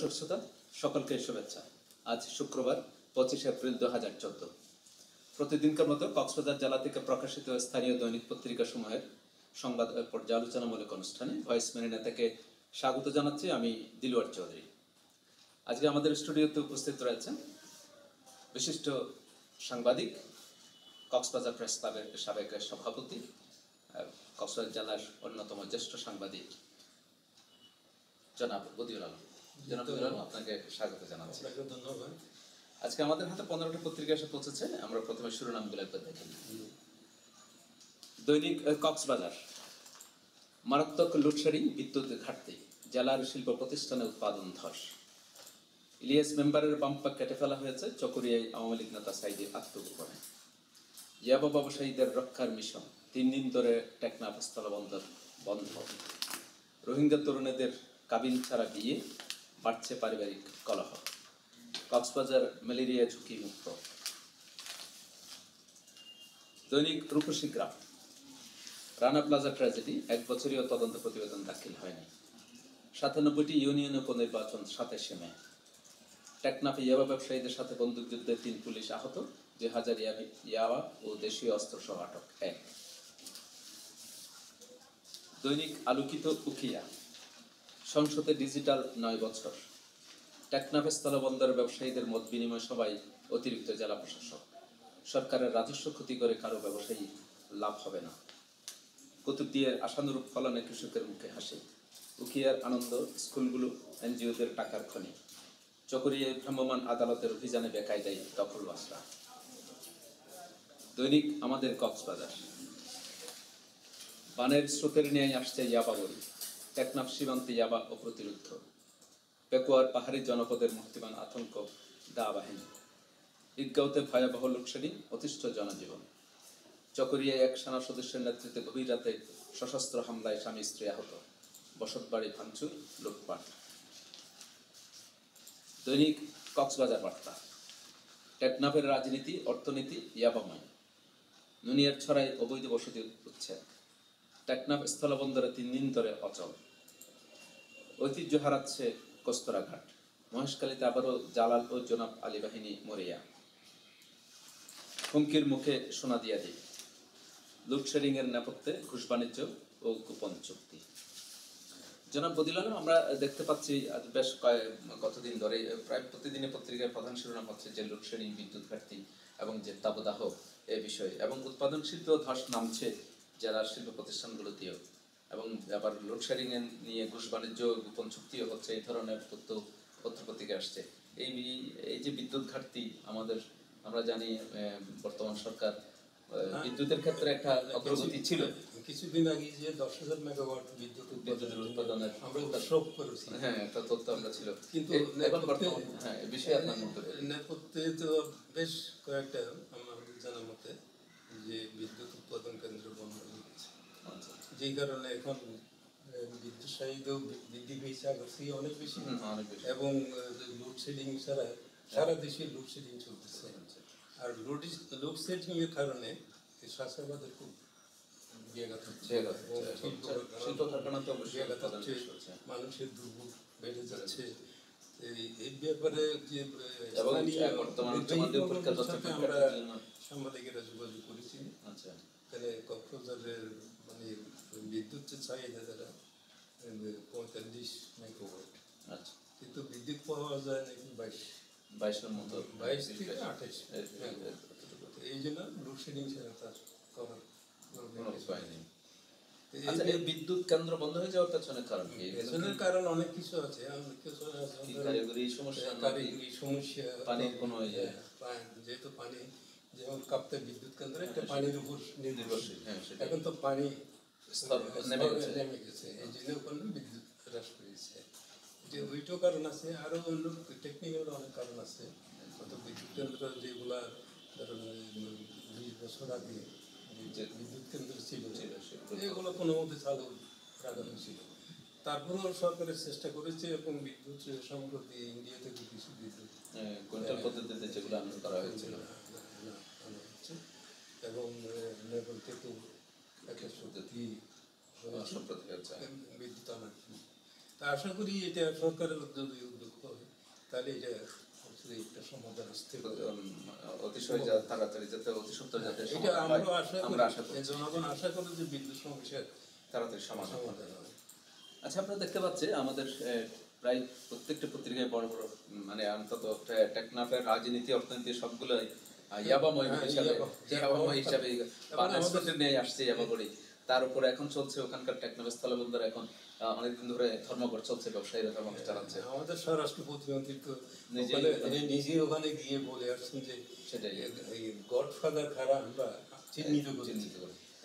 দর্শক শ্রোতা সকলকে শুভেচ্ছা। আজ শুক্রবার 25 এপ্রিল 2014। প্রতিদিনকার মতো কক্সবাজার জেলা থেকে প্রকাশিত স্থানীয় দৈনিক পত্রিকা সমূহের সংবাদ পর্যালোচনামূলক অনুষ্ঠানে ভয়েস মেরিনা থেকে স্বাগত জানাচ্ছি আমি দিলওয়ার চৌধুরী। আজকে আমাদের স্টুডিওতে উপস্থিত রয়েছেন বিশিষ্ট সাংবাদিক, কক্সবাজার প্রেস ক্লাবের সাবেক সভাপতি, কক্সবাজার জেলার অন্যতম জ্যেষ্ঠ সাংবাদিক জনাব বদিউল আলম। জনাব বদিউল আলম, আপনাকে স্বাগত জানাচ্ছি। ধন্যবাদ। আজকে আমাদের হাতে 15টি পত্রিকা এসে পৌঁছেছে। আমরা প্রথমে শিরোনামগুলো একবার দেখে নিই। দৈনিক কক্সবাজার, মারাত্মক লোডশেডিং, বিদ্যুৎ ঘাটতি, জেলার শিল্প প্রতিষ্ঠানে উৎপাদন ধস। ইলিয়াস মেম্বারের বাম্পা কেটে ফেলা হয়েছে চকরিয়ায় আওয়ামী লীগ নেতা সাইদের আত্মগোপনে। ইয়াবা ব্যবসায়ীদের রক্ষার মিশন, 3 দিন ধরে টেকনাফ স্থলবন্দর বন্ধ। রোহিঙ্গা তরুণীদের কাবিন ছাড়া বিয়ে, বাড়ছে পারিবারিক কলহ। কক্সবাজার ম্যালেরিয়া ঝুঁকি মুক্ত। দৈনিক রূপসী গ্রাম, রানা প্লাজা ট্র্যাজেডি, 1 বছরীয় তদন্ত প্রতিবেদন দাখিল হয়নি। 97টি ইউনিয়ন উপনির্বাচন 27 মে। টেকনাফে ইয়াবা ব্যবসায়ীদের সাথে বন্দুকযুদ্ধে 3 পুলিশ আহত, 2000 ইয়াবা ও দেশীয় অস্ত্রসহ আটক 1। দৈনিক আলোকিত উখিয়া, সংসদে ডিজিটাল 9 বছর। টেকনাফে স্থলবন্দরের ব্যবসায়ীদের মত বিনিময় সভায় অতিরিক্ত জেলা প্রশাসক। সরকারের রাজস্ব ক্ষতি করে কারো ব্যবসায়ী লাভ হবে না। কুতুবদিয়ার আশানুরূপ ফলনে কৃষকের মুখে হাসি। উখিয়ার আনন্দ, স্কুলগুলো এনজিওদের টাকার খনি। চকরিয়ায় ভ্রাম্যমাণ আদালতের অভিযানে বেকায়দায় দখলবাসরা। দৈনিক আমাদের কক্সবাজার, বানের স্রোতের ন্যায় আসছে ইয়াবা বড়ি। টেকনাফ সীমান্তে ইয়াবা অপ্রতিরোধ্য। পেকুয়ার পাহাড়ি জনপদের মুক্তিবান আতঙ্ক দা বাহিনী। ঈদগাঁওতে ভয়াবহ লোডশেডিং, অতিষ্ঠ জনজীবন। চকরিয়ায় 1 সেনা সদস্যের নেতৃত্বে গভীর রাতে সশস্ত্র হামলায় স্বামী স্ত্রী আহত। বসতবাড়ি ভাঙচুর, লুটপাট। দৈনিক কক্সবাজার বার্তা, টেকনাফের রাজনীতি, অর্থনীতি ইয়াবাময়। নুনিয়ার ছড়ায় অবৈধ বসতি উচ্ছেদ। টেকনাফ স্থলবন্দরে 3 দিন ধরে অচল। ঐতিহ্য হারাচ্ছে কস্তরাঘাট। মহেশখালীতে আবারও জালাল ও জনাব আলী বাহিনী মরিয়া। হুমকির মুখে সোনাদিয়া দ্বীপ। লোডশেডিং এর নেপথ্যে ঘুষ বাণিজ্য ও গোপন চুক্তি। জনাব বদিউল আলম, আমরা দেখতে পাচ্ছি বেশ কতদিন ধরে প্রায় প্রতিদিনে পত্রিকায় প্রধান শিরোনাম হচ্ছে যে লোডশেডিং, বিদ্যুৎ ঘাটতি এবং যে তাবদাহ এ বিষয়ে, এবং উৎপাদন শিল্প ধস নামছে জেলার শিল্প প্রতিষ্ঠানগুলোতেও, এবং আবার লোডশেডিং এ নিয়ে ঘুষ বাণিজ্য, গোপন চুক্তিও হচ্ছে। এই ধরনের তথ্য পত্রপত্রিকা আসছে। এই যে বিদ্যুৎ ঘাটতি, আমরা জানি বর্তমান সরকার বিদ্যুতের ক্ষেত্রে একটা অগ্রগতি ছিল। কিছুদিন আগে যে 10,000 মেগাওয়াট বিদ্যুৎ উৎপাদনের আমরা উৎসব করেছি, হ্যাঁ, একটা তথ্য আমরা ছিল। কিন্তু এই বিষয়ে আপনার মন্তব্য? নেপথ্যে তো বেশ কয়েকটা আমার জানা মতে যে বিদ্যুৎ উৎপাদন কেন্দ্র বন্ধ হয়ে গেছে, যেই কারণে এখন বিদ্যুৎ চাহিদাও বৃদ্ধি পেয়েছে আগের থেকে অনেক বেশি, এবং লোডশেডিং ছাড়া সারা দেশে লোডশেডিং চলতেছে। আর লোডশেডিং এর কারণে চাষাবাদের খুব ব্যাঘাত হচ্ছে, মানুষের দুর্ভোগ বেড়ে যাচ্ছে। এই ব্যাপারে যে আমরা সাংবাদিকেরা যোগাযোগ করেছি, তাহলে কক্সবাজারের মানে বিদ্যুৎ চাহিদা যারা 45 মেগাওয়াট, কিন্তু বিদ্যুৎ পাওয়া যায় নাকি 22-এর মতো, 22 থেকে 28। এই জন্য লোডশেডিং ছাড়া তার করার উপায় নেই। এই বিদ্যুৎ কেন্দ্র বন্ধ হয়ে যাওয়ার পেছনের কারণ কি? পেছনের কারণ অনেক কিছু আছে। কারিগরি সমস্যা, পানির কোনো যেহেতু পানি, যেমন কাপ্তাই বিদ্যুৎ কেন্দ্র একটা পানির উপর নির্ভরশীল, এখন তো পানি নেমে গেছে, এই জন্য ওখানে বিদ্যুৎ হ্রাস পেয়েছে। যে ওইটাও কারণ আছে, আরো অন্য টেকনিক্যাল অনেক কারণ আছে। বিদ্যুৎ কেন্দ্র যেগুলা 20 বছর আগে যে বিদ্যুৎ কেন্দ্র ছিল এগুলো কোনো মতে চালু রাখা হয়েছিল। তারপরেও সরকারের চেষ্টা করেছে, এবং বিদ্যুৎ সম্প্রতি ইন্ডিয়া থেকে কিছু বিদ্যুৎ পদ্ধতিতে যেগুলো আনয়ন করা হয়েছিল, এবং নেপাল থেকেও একটা পদ্ধতি বিদ্যুৎ আনার। তা আশা করি এটা সরকারের যদি উদ্যোগ তাহলে এটা আসলে একটা সমাধান আসতে পারে। অতিশয় তাড়াতাড়ি যাতে অতি সত্বর যাতে এটা সমাধান হয়, আমরা আশা করি জনগণ আশা করে যে বিদ্যুৎ সমস্যার তাড়াতাড়ি সমাধান হবে। সমাধান হবে। আচ্ছা, আপনারা দেখতে পাচ্ছি আমাদের প্রায় প্রত্যেকটা পত্রিকায় বড় বড় মানে অন্তত টেকনাফের রাজনীতি অর্থনীতি সবগুলোই ইয়াবাময় হিসাবে বাংলাদেশের নিয়ে আসছে ইয়াবাবড়ি। তার উপরে এখন চলছে ওখানকার টেকনাফ স্থলবন্দর এখন অনেকদিন ধরে ধর্মঘট চলছে, ব্যবসায়ীরা ধর্মঘট চালাচ্ছে। আমাদের স্বরাষ্ট্র প্রতিমন্ত্রী তো নিজে ওখানে গিয়ে বলে আসছেন যে সেটাই এই গডফাদার কারা আমরা চিহ্নিত করি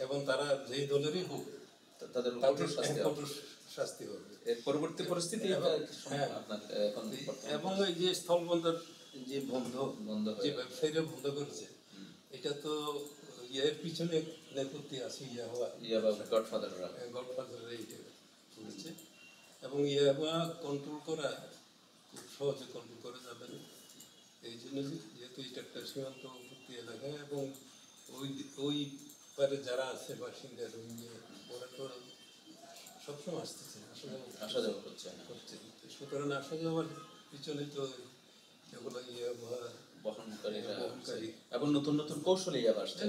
এবং তারা যেই দলেরই হোক তাদের কঠোর শাস্তি হবে। এর পরবর্তী পরিস্থিতি আপনার এখন এবং এই যে স্থলবন্দর যে বন্ধ যে ব্যবসায়ীরা বন্ধ করেছে, এটা তো এর পিছনে নেপথ্যে আছে গডফাদাররা এইটা করেছে। এবং ইয়াবা কন্ট্রোল করা খুব সহজে কন্ট্রোল করা যাবে না। এই জন্য যেহেতু এটা একটা সীমান্তবর্তী এলাকা এবং ওই পারে যারা আছে বাসিন্দা রোহিঙ্গা, ওরা তো সবসময় আসতেছে, আসা যাওয়া করছে। সুতরাং আসা যাওয়ার পিছনে তো এগুলো বহনকারীরা এবং নতুন নতুন কৌশলে আসছে।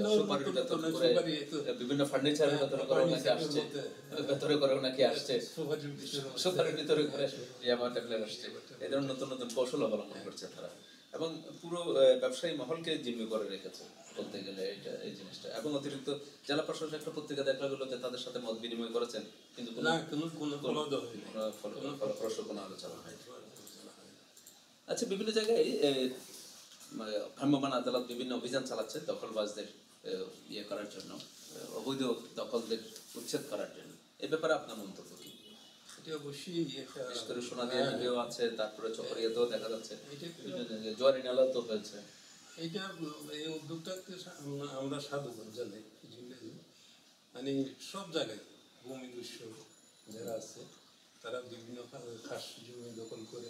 বিভিন্ন ফার্নিচার ভেতরে করে নাকি আসছে, সুপারির ভিতরে করে আসছে। এই ধরনের নতুন নতুন কৌশল অবলম্বন করছে তারা এবং পুরো ব্যবসায়ী মহলকে জিম্মি করে রেখেছে বলতে গেলে এটা এই জিনিসটা। এবং অতিরিক্ত জেলা প্রশাসক একটা পত্রিকা দেখা গেল যে তাদের সাথে মত বিনিময় করেছেন, কিন্তু কোনো ফলপ্রসূ কোনো আলোচনা হয়। আচ্ছা, বিভিন্ন জায়গায় ভ্রাম্যমাণ আদালত বিভিন্ন অভিযান চালাচ্ছে দখলবাজদের ইয়ে করার জন্য, অবৈধ দখলদের উচ্ছেদ করার জন্য। এ ব্যাপারে আপনার মন্তব্য কি? এটা অবশ্যই বিশেষ করে সোনাদিয়া দিকেও আছে, তারপরে চকরিয়াতেও দেখা যাচ্ছে, জোয়ারি নালা তো হয়েছে। এইটা এই উদ্যোগটাকে আমরা সাধুবাদ জানাই। মানে সব জায়গায় ভূমি দস্যু যারা আছে তারা বিভিন্ন খাস জমি দখল করে,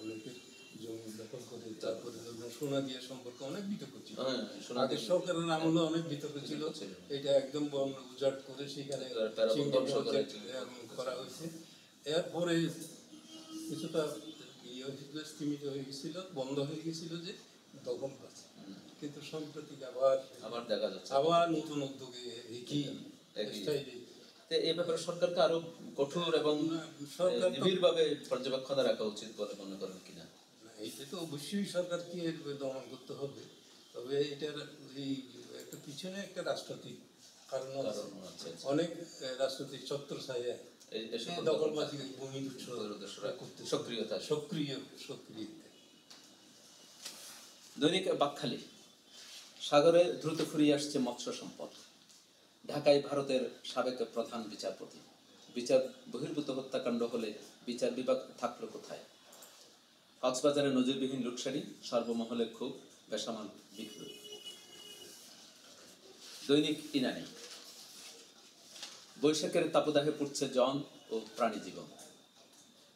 অনেকের জমি দখল করে, তারপরে সোনাদিয়া সম্পর্কে অনেক বিতর্ক ছিল। আগের সরকারের আমলে অনেক বিতর্ক ছিল। এটা একদম উজাড় করে সেখানে করা হয়েছে। এরপরে কিছুটা স্তীমিত হয়ে গেছিল, বন্ধ হয়ে গেছিল যে দখল আছে, কিন্তু সম্প্রতি আবার দেখা যাচ্ছে আবার নতুন উদ্যোগে এই ব্যাপারে সরকারকে আরো কঠোর এবং নিবিড়ভাবে পর্যবেক্ষণে রাখা উচিত বলে মনে করেন কিনা? এইটা তো অবশ্যই সরকারকে দমন করতে হবে, তবে এটার এই একটা পিছনে একটা রাজনৈতিক কারণ আছে। অনেক রাজনৈতিক ছত্র ছায়া দখলবাজি ভূমি সক্রিয়তা। সক্রিয় দৈনিক বাকখালী, সাগরে দ্রুত ফুরিয়ে আসছে মৎস্য সম্পদ। ঢাকায় ভারতের সাবেক প্রধান বিচারপতি, বিচার বহির্ভূত হত্যাকাণ্ড হলে বিচার বিভাগ থাকলো কোথায়? কক্সবাজারে নজিরবিহীন লুটসারি, সর্বমহলে ক্ষোভ, বেসামাল বিক্ষোভ। দৈনিক ইনানি, বৈশাখের তাপদাহে পুড়ছে জন ও প্রাণী জীবন।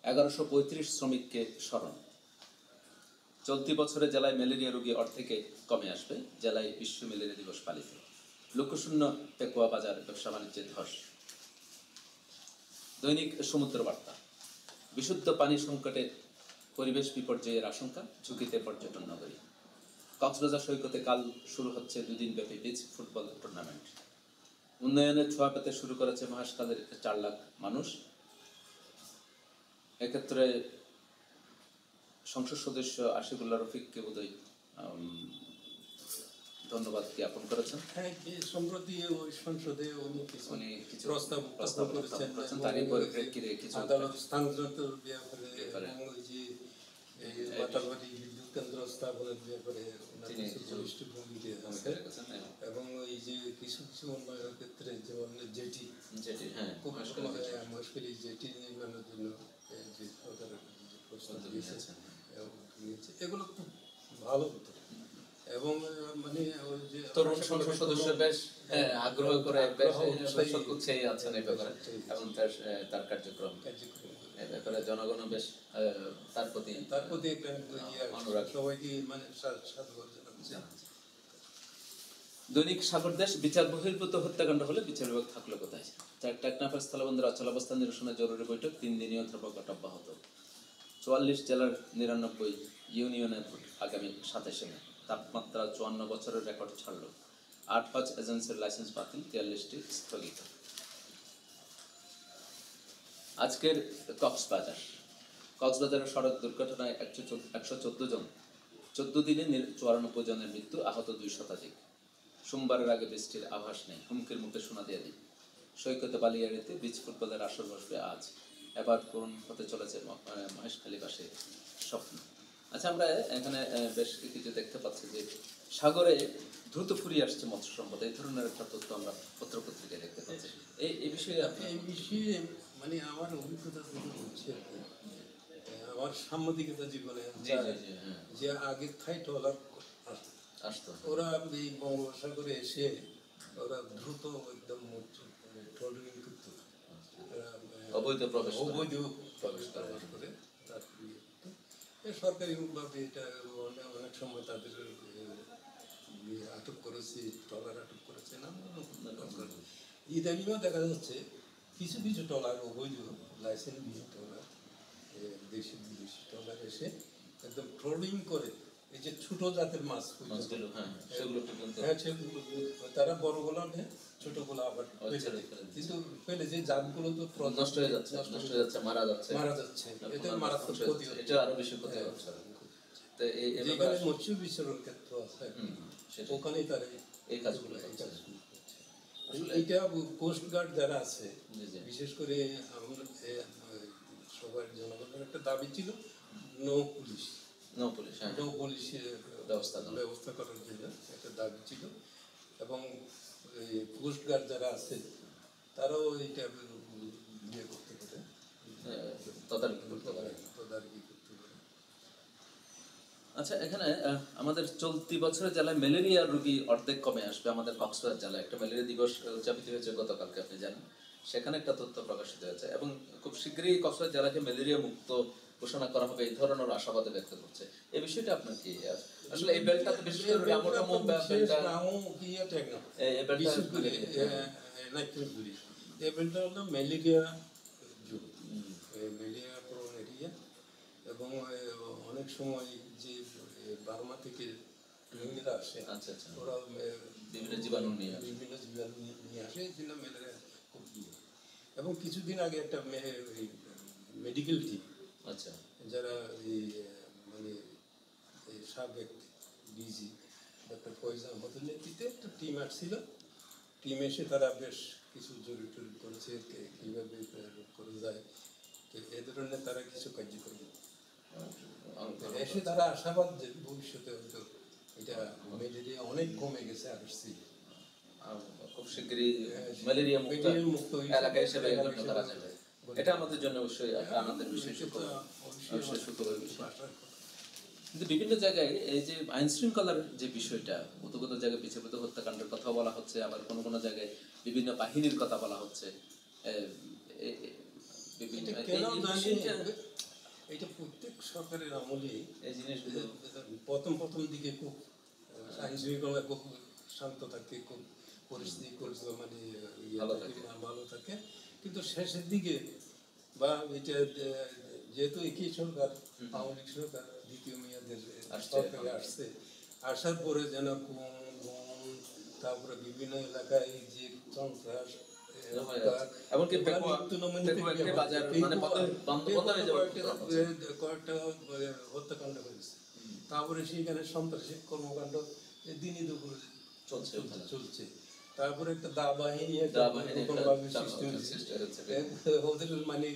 1135 শ্রমিককে স্মরণ। চলতি বছরে জেলায় ম্যালেরিয়া রোগী অর্ধেকে কমে আসবে, জেলায় বিশ্ব ম্যালেরিয়া দিবস পালিত। লোকশূন্য পেকুয়া বাজার, ব্যবসা বাণিজ্যে ধস। দৈনিক সমুদ্র বার্তা, বিশুদ্ধ পানি সংকটে পরিবেশ বিপর্যয়ের আশঙ্কা, ঝুঁকিতে পর্যটন নগরী। কক্সবাজার সৈকতে কাল শুরু হচ্ছে 2 দিন ব্যাপী বিচ ফুটবল টুর্নামেন্ট। উন্নয়নের ছোঁয়া পেতে শুরু করেছে মহাখালীর 4 লাখ মানুষ। এক্ষেত্রে সংসদ সদস্য আশিকুল্লাহ রফিককে বোধহয় ধন্যবাদ জ্ঞাপন করেছেন। হ্যাঁ, সম্প্রতি ওই সংসদে উনি কিছু প্রস্তাব করেছেন, তারই পরিপ্রেক্ষিতে কিছু আদালত স্থানান্তর ব্যাপারে এবং ওই যে মাতারবাড়ি বিদ্যুৎ কেন্দ্র স্থাপনের ব্যাপারে বলিষ্ঠ ভূমিকা আছে। এবং ওই যে কিছু উন্নয়নের ক্ষেত্রে যেমন জেটি মহেশখালী জেটি নির্মাণের জন্য যে সরকারের প্রস্তাব দিয়েছে, এগুলো খুব ভালো হতো। এবং মানে ওই যে তরুণ সংসদ সদস্য বেশ আগ্রহ করে উৎসাহী আছেন এই ব্যাপারে এবং তার কার্যক্রম এই ব্যাপারে জনগণ বেশ তার প্রতি একটা অনুরাগ, সবাইকে মানে সাধুবাদ জানাচ্ছে। দৈনিক সাগর দেশ, বিচার বহির্ভূত হত্যাকাণ্ড হলে বিচার বিভাগ থাকলো কোথায়? টেকনাফের স্থলবন্দর অচলাবস্থা নিরসনে জরুরি বৈঠক, 3 দিনীয় ধর্মঘট অব্যাহত। 44 জেলার 99 ইউনিয়নের আগামী 27 মে তাপমাত্রা 54 বছরের রেকর্ড ছাড়ল। 8-5 এজেন্সির লাইসেন্স বাতিল, 43টি স্থগিত। আজকের কক্সবাজারের সড়ক দুর্ঘটনায় 114 জন, 14 দিনে 94 জনের মৃত্যু, আহত 2 শতাধিক। সোমবারের আগে বৃষ্টির আভাস নেই, হুমকির মুখে সোনাদিয়াদি। সৈকতে বালিয়াড়িতে বিচ ফুটবলের আসর বসবে আজ। এবার পূরণ হতে চলেছে মহেশখালীবাসীর স্বপ্ন। আচ্ছা, আমরা এখানে বেশ কিছু দেখতে পাচ্ছি যে সাগরে দ্রুত ফুরিয়ে আসছে মৎস্য সম্পদ, এই ধরনের একটা তথ্য আমরা পত্রপত্রিকায় দেখতে পাচ্ছি। এই বিষয়ে এই বিষয়ে মানে আমার অভিজ্ঞতা থেকে বলছি আর কি। আমার সাংবাদিকতা জীবনে যে আগে খাই ট্রলার আসতো, ওরা এই বঙ্গোপসাগরে এসে ওরা দ্রুত একদম ট্রলিং করতো, অবৈধ প্রবেশ করে তারপরে সরকারিভাবে এটা অনেক সময় তাদের আটক করেছে, ট্রলার আটক করেছে না। ইদানিংও দেখা যাচ্ছে কিছু কিছু ট্রলার অবৈধ লাইসেন্সবিহীন ট্রলার, দেশি বিদেশি ট্রলার এসে একদম ট্রলিং করে এই যে ছোট জাতের মাছগুলো, সেগুলো তারা বড়গুলো নেয়, ছোটগুলো আবার কিন্তু ফেলে যে জাতগুলো তো নষ্ট হয়ে যাচ্ছে, মারা যাচ্ছে, এতে মারাত্মক ক্ষতি হচ্ছে, এটা আরো বেশি ক্ষতি হচ্ছে। যেখানে মৎস্য বিচরণ ক্ষেত্র আছে ওখানেই তারা এই কাজগুলো এইটা কোস্ট গার্ড যারা আছে, বিশেষ করে আমরা সবার জনগণের একটা দাবি ছিল নৌ পুলিশের ব্যবস্থা করার জন্য একটা দাবি ছিল, এবং কোস্ট গার্ড যারা আছে তারাও এইটা ইয়ে করতে পারে, তদারকি করতে পারে। আচ্ছা, এখানে আমাদের চলতি বছরের জেলায় ম্যালেরিয়া রোগী অর্ধেক কমে আসবে। আমাদের কক্সবাজার জেলায় একটা ম্যালেরিয়া দিবস উদযাপিত হয়েছে গতকালকে, আপনি জানেন, সেখানে একটা তথ্য প্রকাশিত হয়েছে এবং খুব শীঘ্রই কক্সবাজার জেলাকে ম্যালেরিয়া মুক্ত ঘোষণা করা হবে, এই ধরনের আশাবাদ ব্যক্ত করছে। এই বিষয়টা আপনার কি? আসলে এই বেলটা তো বিশেষ করে ম্যালেরিয়া প্রবণ এরিয়া, এবং অনেক সময় যে বার্মা থেকে রোগীরা আসে, ওরা বিভিন্ন জীবাণু নিয়ে আসে, এই জন্য ম্যালেরিয়া খুব ইয়ে। এবং কিছুদিন আগে একটা মেডিকেল টিম, যারা মানে সাবেক ডিজি ডক্টর ফয়জা আহমদের নেতৃত্বে একটা টিম আসছিল। টিম এসে তারা বেশ কিছু জরুরি করেছে, কীভাবে করা যায় এ ধরনের তারা কিছু কার্যক্রম এসে তারা আশাবাদ যে ভবিষ্যতে হয়তো এটা ম্যালেরিয়া অনেক কমে গেছে, আসছি খুব শীঘ্রই ম্যালেরিয়া মুক্ত এলাকা হিসেবে গণ্য করা যাবে। এটা আমাদের জন্য অবশ্যই একটা আনন্দের বিষয়, সুখবরের বিষয়। কিন্তু বিভিন্ন জায়গায় এই যে আইন শৃঙ্খলার যে বিষয়টা, কত জায়গায় বিচ্ছিন্ন হত্যাকাণ্ডের কথা বলা হচ্ছে, আবার কোনো কোনো জায়গায় বিভিন্ন বাহিনীর কথা বলা হচ্ছে। এটা প্রত্যেক সরকারের আমলে এই জিনিসগুলো প্রথম দিকে খুব আইন শৃঙ্খলা খুব শান্ত থাকে, খুব পরিস্থিতি মানে ভালো থাকে, কিন্তু শেষের দিকে বা এটা যেহেতু একই সরকার, আওয়ামী লীগ সরকার দ্বিতীয় মেয়াদের সরকারে আসছে, আসার পরে যেন তারপরে বিভিন্ন এলাকায় যে সন্ত্রাস, কয়েকটা হত্যাকাণ্ড হয়েছে, তারপরে সেখানে সন্ত্রাসী কর্মকাণ্ড দিনই দুপুরে চলছে। তারপরে একটা দা বাহিনী ওদের মানে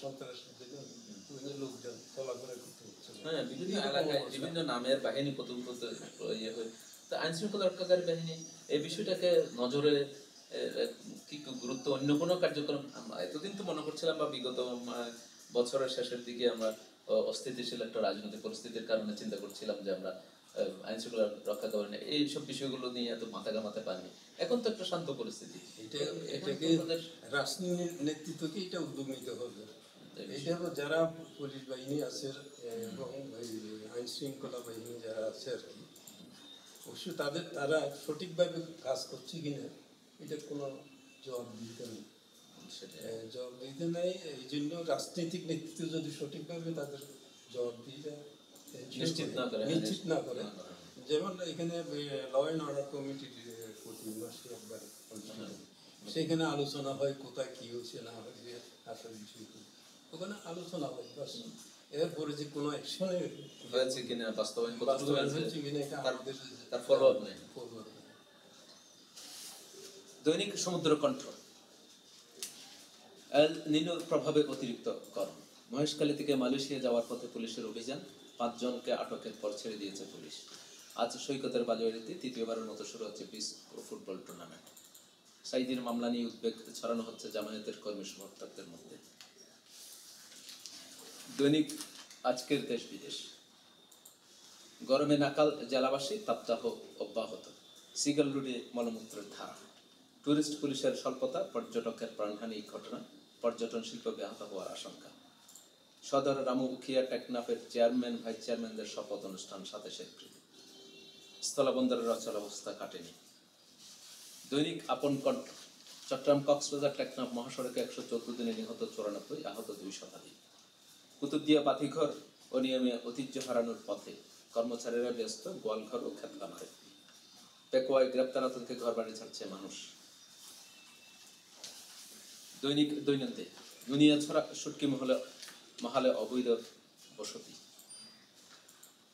সন্ত্রাসের জন্য লোকজন চলাফেরা করতে হচ্ছে। বিভিন্ন এলাকায় বিভিন্ন নামের বাহিনী ইয়ে হয়। তো আইন শৃঙ্খলা রক্ষাকারী বাহিনী এই বিষয়টাকে নজরে কি গুরুত্ব, অন্য কোনো কার্যক্রম? আমরা এতদিন তো মনে করছিলাম বা বিগত বছরের শেষের দিকে আমরা অস্থিতিশীল একটা রাজনৈতিক পরিস্থিতির কারণে চিন্তা করছিলাম যে আমরা আইন শৃঙ্খলা রক্ষা করেন, এইসব বিষয়গুলো নিয়ে এত মাথা ঘামাতে পারিনি। এখন তো একটা শান্ত পরিস্থিতি, এটাকে রাজনৈতিক নেতৃত্বকে এটা উদ্যোগ নিতে হবে। এটা যারা পুলিশ বাহিনী আছে এবং আইন শৃঙ্খলা বাহিনী যারা আছে আর কি, অবশ্যই তারা সঠিকভাবে কাজ করছে কিনা এটা কোনো জবাব দিতে নেই। সেটাই। জবাব দিতে নাই। এই জন্য রাজনৈতিক নেতৃত্ব যদি সঠিকভাবে তাদের জবাবদিহিটা নিশ্চিত না করে, নিশ্চিত না করে, না করে। যেমন এখানে ল অ্যান্ড অর্ডার কমিটির প্রতি মাসে একবার অনুষ্ঠিত হয়। সেখানে আলোচনা হয় কোথায় কি হচ্ছে না হয়েছে, আসল বিষয়গুলো ওখানে আলোচনা হয় বাস। এরপরে যে কোনো অ্যাকশনে হয়েছে কিনা, বাস্তবায়ন কতটুকু হয়েছে, হচ্ছে কিনা এটা তার- আমাদের তার follow up নেই। follow up নেই। দৈনিক সমুদ্র কণ্ঠ, এল নিনোর প্রভাবে অতিরিক্ত গরম। মহেশখালী থেকে মালয়েশিয়া যাওয়ার পথে পুলিশের অভিযান, 5 জনকে আটকের পর ছেড়ে দিয়েছে পুলিশ। আজ সৈকতের বাজুয়ারিতে তৃতীয়বারের মতো শুরু হচ্ছে পিস ফুটবল টুর্নামেন্ট। সাইদির মামলা নিয়ে উদ্বেগ ছড়ানো হচ্ছে জামায়াতের কর্মী সমর্থকদের মধ্যে। দৈনিক আজকের দেশ বিদেশ, গরমে নাকাল জেলাবাসী, তাপদাহ অব্যাহত। সিগাল রোডে মলমূত্রের ধারা, টুরিস্ট পুলিশের স্বল্পতা, পর্যটকের প্রাণহানি ঘটনা, পর্যটন শিল্প ব্যাহত হওয়ার আশঙ্কা। সদর রামু উখিয়া টেকনাফের চেয়ারম্যান ভাইস চেয়ারম্যানদের শপথ অনুষ্ঠান 27 এপ্রিল। স্থলবন্দরের অচল অবস্থা কাটেনি। দৈনিক আপন কণ্ঠ, চট্টগ্রাম কক্সবাজার টেকনাফ মহাসড়কে 114 দিনে নিহত 94, আহত 2 শতাধিক। কুতুবদিয়া বাতিঘর অনিয়মে ঐতিহ্য হারানোর পথে, কর্মচারীরা ব্যস্ত, গোয়ালঘর ও খেতখামারে। পেকুয়ায় গ্রেপ্তার আতঙ্কে ঘর বাড়ি ছাড়ছে মানুষ। দৈনিক দৈনন্দিন, দুনিয়া ছড়া সুটকি মহালে অবৈধ বসতি।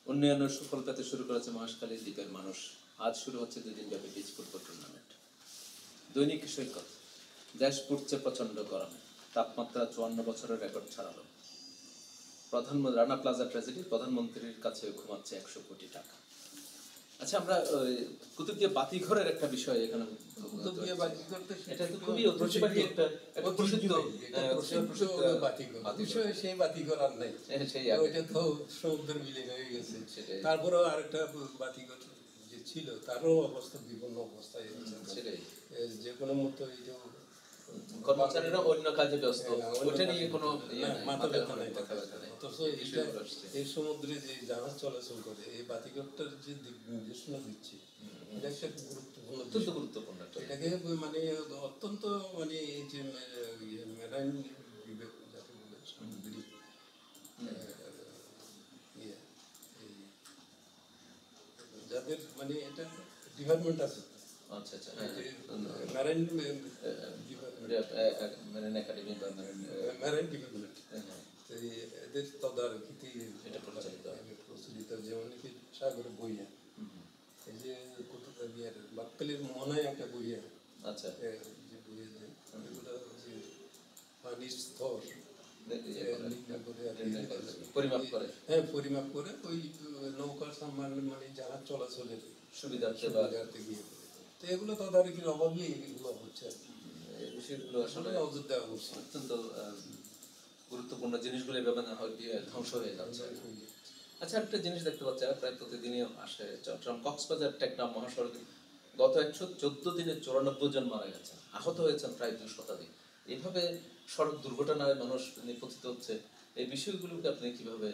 উন্নয়নের সুফল পেতে শুরু করেছে মহেশখালী দ্বীপের মানুষ। আজ শুরু হচ্ছে 2 দিন ব্যাপী বিচ ফুটবল টুর্নামেন্ট। দৈনিক সৈকত, দেশ পুড়ছে প্রচন্ড গরমে, তাপমাত্রা 54 বছরের রেকর্ড ছাড়ালো। প্রধানমন্ত্রী রানা প্লাজা ট্র্যাজেডি, প্রধানমন্ত্রীর কাছে ঘুমাচ্ছে 100 কোটি টাকা। আচ্ছা, আমরা কুতুবদিয়া বাতিঘরের একটা বিষয় এখানে কুতুবদিয়া বাতিঘর তো এটা তো খুবই ঐতিহ্যবাহী একটা প্রসিদ্ধ বাতিঘর। বিষয় সেই বাতিঘর আর নাই, সেই আগে। ওইটা তো সমুদ্রের মিলে হয়ে গেছে। সেটাই। তারপরেও আরেকটা বাতিঘর যে ছিল তারও অবস্থা বিপন্ন অবস্থায় সেটাই। যে কোনো মুহূর্তে এইটাও কর্মচারীরা অন্য কাজে ব্যস্ত, ওটা নিয়ে কোনো মাথা ব্যথা নাই। মাথা ব্যথা নেই। অথচ এই বিষয়গুলো আসছে। এই সমুদ্রে যে জাহাজ চলাচল করে এই বাতিঘরটার যে দিক নির্দেশনা দিচ্ছে এটা একটা গুরুত্বপূর্ণ অত্যন্ত বিষয়। গুরুত্বপূর্ণ একটা। এটাকে মানে অত্যন্ত মানে এই যে মেরাইন বিভাগ যাকে বলে সামুদ্রিক ইয়ে, এই যাদের মানে এটা ডিপার্টমেন্ট আছে, আচ্ছা আচ্ছা, মেরাইন মেরিন একাডেমি বা মেরাইন ডিপার্টমেন্ট হ্যাঁ, এদের তদারকিতে এটা পরিচালিত হয়। প্রচলিত, যেমন কি সাগরে বইয়া, এই যে বাক্কালির মনে একটা বইয়া, আচ্ছা, যে বইয়া যে এগুলো যে পানির স্তর নির্ণয় করে আর কি, পরিমাপ করে। হ্যাঁ পরিমাপ করে ওই নৌকা সামান মানে জাহাজ চলাচলের সুবিধার্থে বা সুবিধার্থে গিয়ে করে। তো এগুলো তদারকির অভাবেই এগুলো হচ্ছে আর কি। এই বিষয়গুলো আসলে নজর দেওয়া উচিত। অত্যন্ত গুরুত্বপূর্ণ জিনিসগুলো ব্যবহার ধ্বংস হয়ে যাচ্ছে। আচ্ছা, একটা জিনিস দেখতে পাচ্ছি, প্রায় প্রতিদিনই আসে, চট্টগ্রাম কক্সবাজার টেকনাফ মহাসড়কে গত 114 দিনে 94 জন মারা গেছেন, আহত হয়েছেন প্রায় 2 শতাধিক। এইভাবে সড়ক দুর্ঘটনায় মানুষ নিপতিত হচ্ছে, এই বিষয়গুলোকে আপনি কিভাবে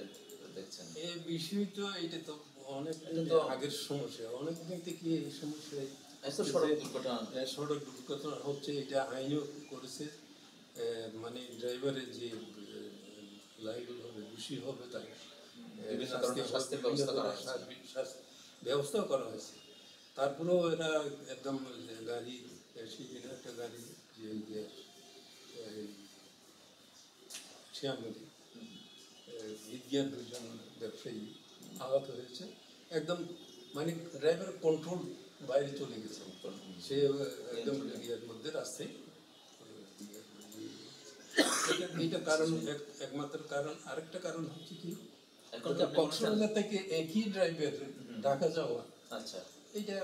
দেখছেন? এই বিষয়টা এটা তো অনেক এটা তো আগের সমস্যা, অনেক দিন থেকে এই সমস্যায় এত সড়ক দুর্ঘটনা সড়ক দুর্ঘটনা হচ্ছে। এটা আইনও করেছে, মানে ড্রাইভারের যে লাইবল হবে, দোষী হবে তার বিভিন্ন ধরনের শাস্তির ব্যবস্থা করা হয়েছে। ব্যবস্থাও করা হয়েছে। তারপরেও এরা একদম গাড়ি, সেদিন একটা গাড়ি যে শ্যামলী ঈদগার 2 জন ব্যবসায়ী আহত হয়েছে, একদম মানে ড্রাইভার কন্ট্রোল বাইরে চলে গেছে, সে একদম ইয়ার মধ্যে রাস্তায়। এইটা কারণ, একমাত্র কারণ। আরেকটা কারণ হচ্ছে কি, এখন কক্সবাজার থেকে একই ড্রাইভার ঢাকা যাওয়া, আচ্ছা, এইটা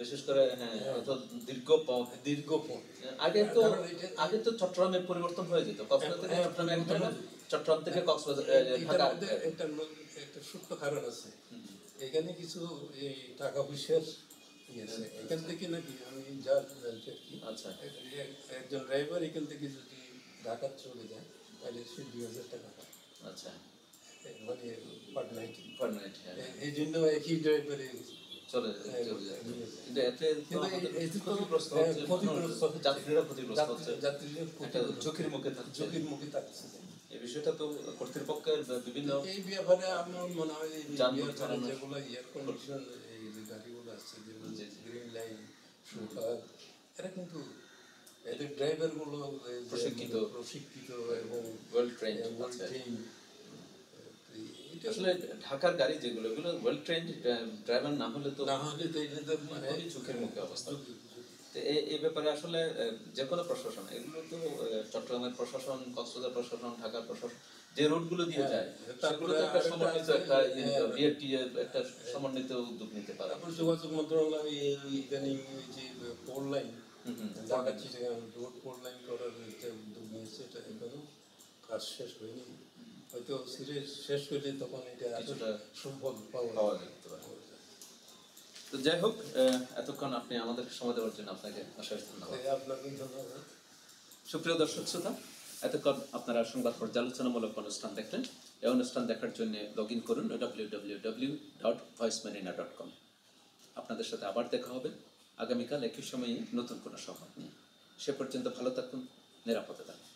বিশেষ করে হ্যাঁ, অত দীর্ঘ পথ। দীর্ঘ পথ। আগে তো চট্টগ্রামের পরিবর্তন হয়ে যেত, কক্সবাজার থেকে চট্টগ্রামে এক জায়গা, চট্টগ্রাম থেকে কক্সবাজার ঢাকা। একটা ছোট্ট কারণ আছে, এখানে কিছু এই টাকা পয়সার আছে এখান থেকে নাকি, আমি যা জানছি আর কি। আচ্ছা, একজন ড্রাইভার এখান থেকে যদি ঢাকা চলে যায় তাহলে সে 2000 টাকা পায়, আচ্ছা, মানে পার নাইট। পার নাইট, হ্যাঁ। এই জন্য একই ড্রাইভারে চলে হ্যাঁ, চলে যায়। নিয়ে যায়। কিন্তু এতে তো কিন্তু আমাদের এতে তো ক্ষতিগ্রস্ত হ্যাঁ, হচ্ছে, ক্ষতিগ্রস্ত হচ্ছে। যাত্রীরা ক্ষতিগ্রস্ত হচ্ছে, যাত্রীরা একটা ক্ষতিগ্রস্ত। ঝুঁকির মুখে থাকছে। ঝুঁকির মুখে থাকছে। এই বিষয়টা তো কর্তৃপক্ষের বিভিন্ন এই ব্যাপারে আমার মনে হয় এই যানবাহন ব্যাপারে চালানোর যেগুলো এয়ার কন্ডিশন এই যে গাড়িগুলো আছে যেমন জি, জি। গ্রিন লাইন সুপার, এরা কিন্তু এদের ড্রাইভারগুলো প্রশিক্ষিত। প্রশিক্ষিত এবং ওয়েল ট্রেন্ড ওয়ার্ল্ড আছে। ট্রেন। এটা আসলে ঢাকার গাড়ি যেগুলো এগুলো ওয়েল ট্রেন্ড ড্রাইভার না হলে তো না হলে তো এটা তো মানে খুবই ঝুঁকির মুখে অবস্থা। ঝুঁকি। তো এই ব্যাপারে আসলে যে কোনো প্রশাসন, এগুলো তো চট্টগ্রামের প্রশাসন, কক্সবাজার প্রশাসন, ঢাকার প্রশাসন যে রোডগুলো দিয়ে যায় সেগুলো তো একটা সমন্বিত একটা বিআরটি একটা সমন্বিত উদ্যোগ নিতে পারে। তারপর যোগাযোগ মন্ত্রণালয় ইদানিং ওই যে four line Dhaka Chittagong road four line করার একটা উদ্যোগ নিয়েছে, এটা এখনো কাজ শেষ হয়নি। হয়তো সিরিজ শেষ হইলে তখন এটা কিছুটা সুফল পাওয়া পাওয়া যেতে পারে। তো যাই হোক, এতক্ষণ আপনি আমাদের সময় দেওয়ার জন্য আপনাকে অশেষ ধন্যবাদ। আপনাকে ধন্যবাদ। সুপ্রিয় দর্শক শ্রোতা, এতক্ষণ আপনারা সংবাদ পর্যালোচনামূলক অনুষ্ঠান দেখলেন। এই অনুষ্ঠান দেখার জন্য লগ ইন করুন www.voicemarina.com। আপনাদের সাথে আবার দেখা হবে আগামীকাল একই সময়ে নতুন কোনো সংবাদ নিয়ে। সে পর্যন্ত ভালো থাকুন, নিরাপদে থাকুন।